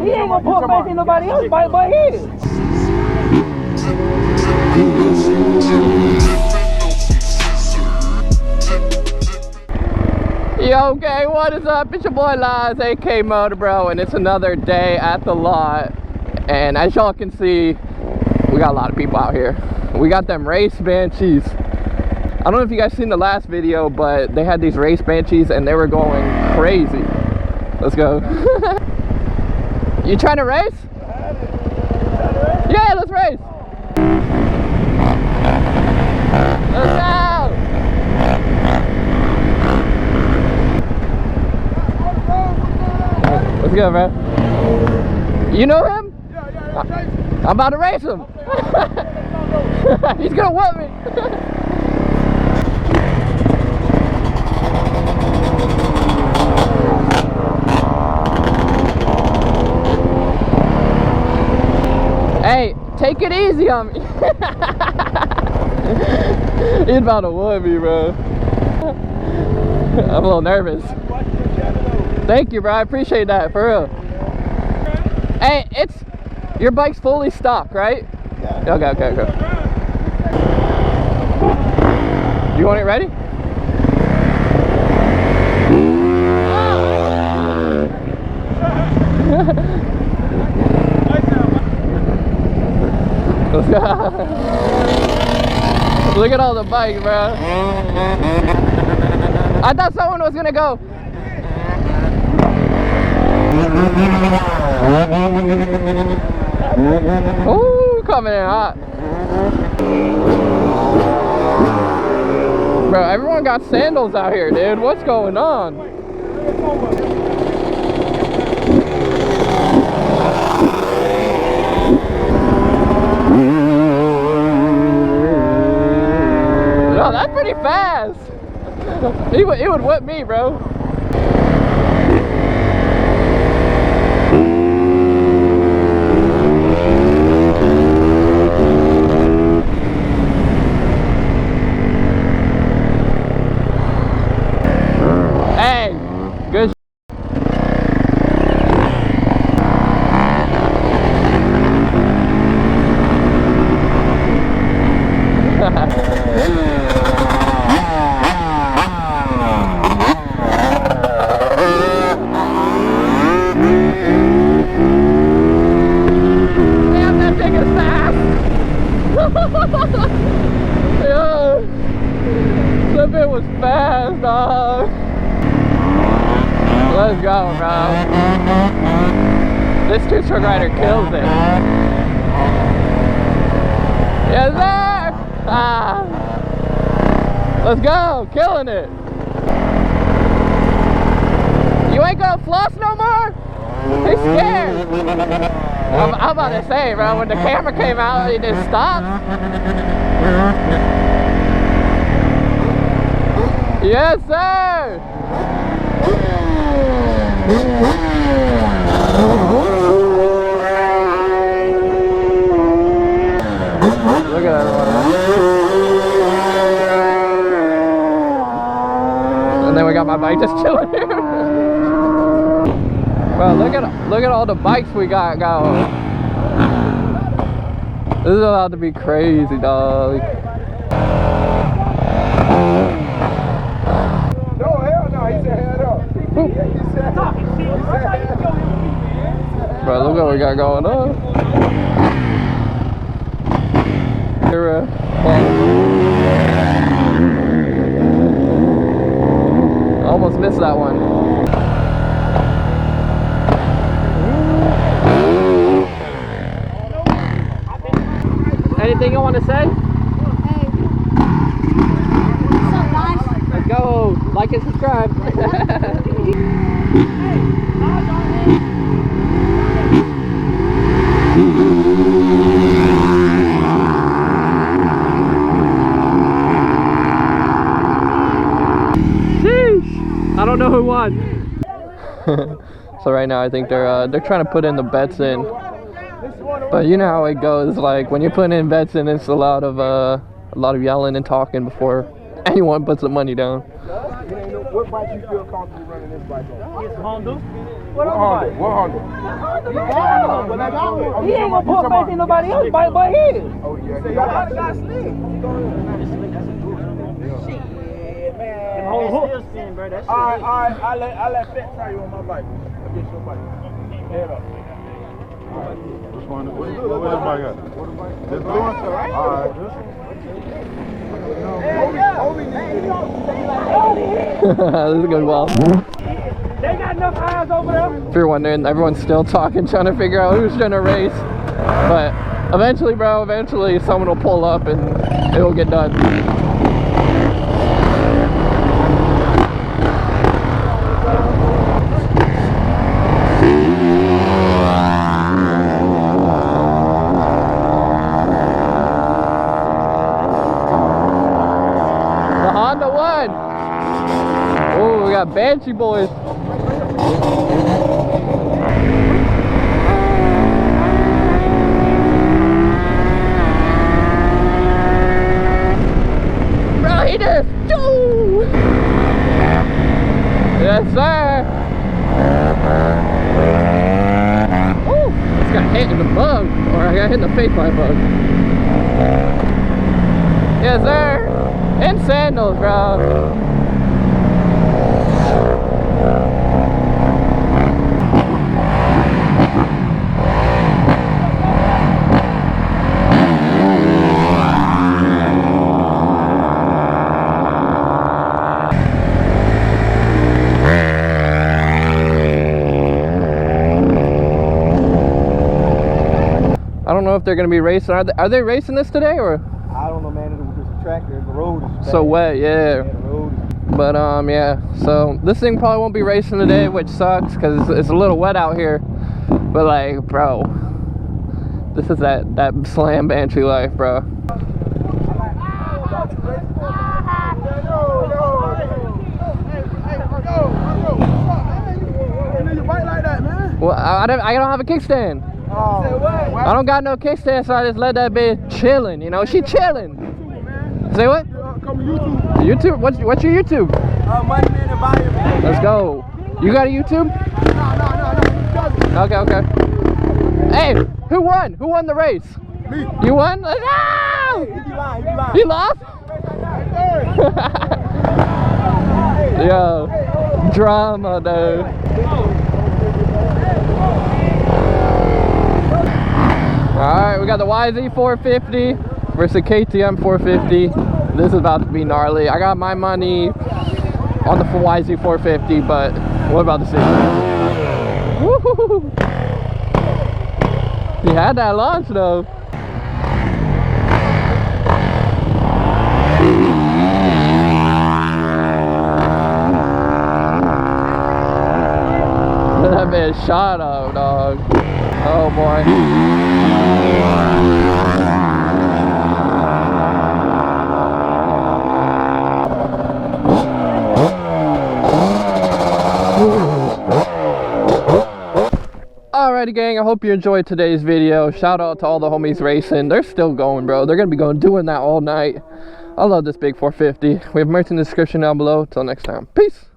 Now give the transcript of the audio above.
He ain't gonna put back in nobody else's bike but his. Yo, gang, what is up? It's your boy Liz, aka MotoBroo, and it's another day at the lot. And as y'all can see, we got a lot of people out here. We got them race banshees. I don't know if you guys seen the last video, but they had these race banshees and they were going crazy. Let's go. You trying to race? Yeah, let's race. Let's go. Let's go, bro. You know him? Yeah, I'm about to race him. He's gonna whoop me. Hey, take it easy on me. He's about to whoop me, bro. I'm a little nervous. Thank you, bro. I appreciate that, for real. Hey, your bike's fully stock, right? Yeah. Okay. You want it ready? Let's go. Look at all the bikes, bro. I thought someone was gonna go. Ooh, coming in hot. Bro, everyone got sandals out here, dude. What's going on? No, that's pretty fast. He would whip me, bro. Hey, good. Damn, that thing is fast. Yeah, that bit was fast, dog. Let's go, bro. This two-stroke rider kills it. Yes, sir! Ah. Let's go, killing it. You ain't gonna floss no more? He's scared. I'm about to say, bro, when the camera came out, he just stopped. Yes, sir! Look at everyone. And then we got my bike just chilling here. Bro, look at all the bikes we got going. This is about to be crazy, dog. Bro, look what we got going on. Here, almost missed that one. Anything you want to say? Hey. What's up, guys? Let's go. Like and subscribe. Sheesh. I don't know who won. So right now I think they're trying to put in the bets in. But you know how it goes, like when you're putting in bets in, it's a lot of yelling and talking before anyone puts the money down. What bike you feel comfortable running this bike on? It's Honda. What Honda? What Honda? He ain't gonna put back in nobody else's bike but his. Oh yeah, he got slick. Still spin, bro. That shit. Alright, I let Fat try you on my bike. I'll get your bike. Head up. Which one? What bike got? This blue one? Alright. This is a good wall. They got enough eyes over there. If you're wondering, everyone's still talking, trying to figure out who's gonna race. But eventually, bro, eventually someone will pull up and it will get done. The Honda won. Oh, we got Banshee boys. Raiders! Choo! Yes, sir. Oh, just got hit in the bug, or I got hit in the face by a bug. Yes, sir. And sandals, bro. I don't know if they're going to be racing. Are they racing this today or? I don't know, man. There's a track there. The road is So wet, yeah. the road is... But yeah. So this thing probably won't be racing today, which sucks because it's a little wet out here. But like, bro, this is that slam Banshee life, bro. Well, I don't have a kickstand. I don't got no kickstand, so I just let that bitch chilling. You know, she chilling. Say what? YouTube? What's your YouTube? Money Man and Volume. Let's go. You got a YouTube? No. Okay. Hey, who won? Who won the race? Me. You won? No! You lost? Yo, drama, dude. Alright, we got the YZ 450 versus KTM 450. This is about to be gnarly. I got my money on the YZ 450, but what about the 60? Woo-hoo-hoo. He had that launch though. That man shot up, dog. Oh boy. Alrighty gang, I hope you enjoyed today's video. Shout out to all the homies racing. They're still going, bro. They're gonna be doing that all night. I love this big 450. We have merch in the description down below. Till next time, peace.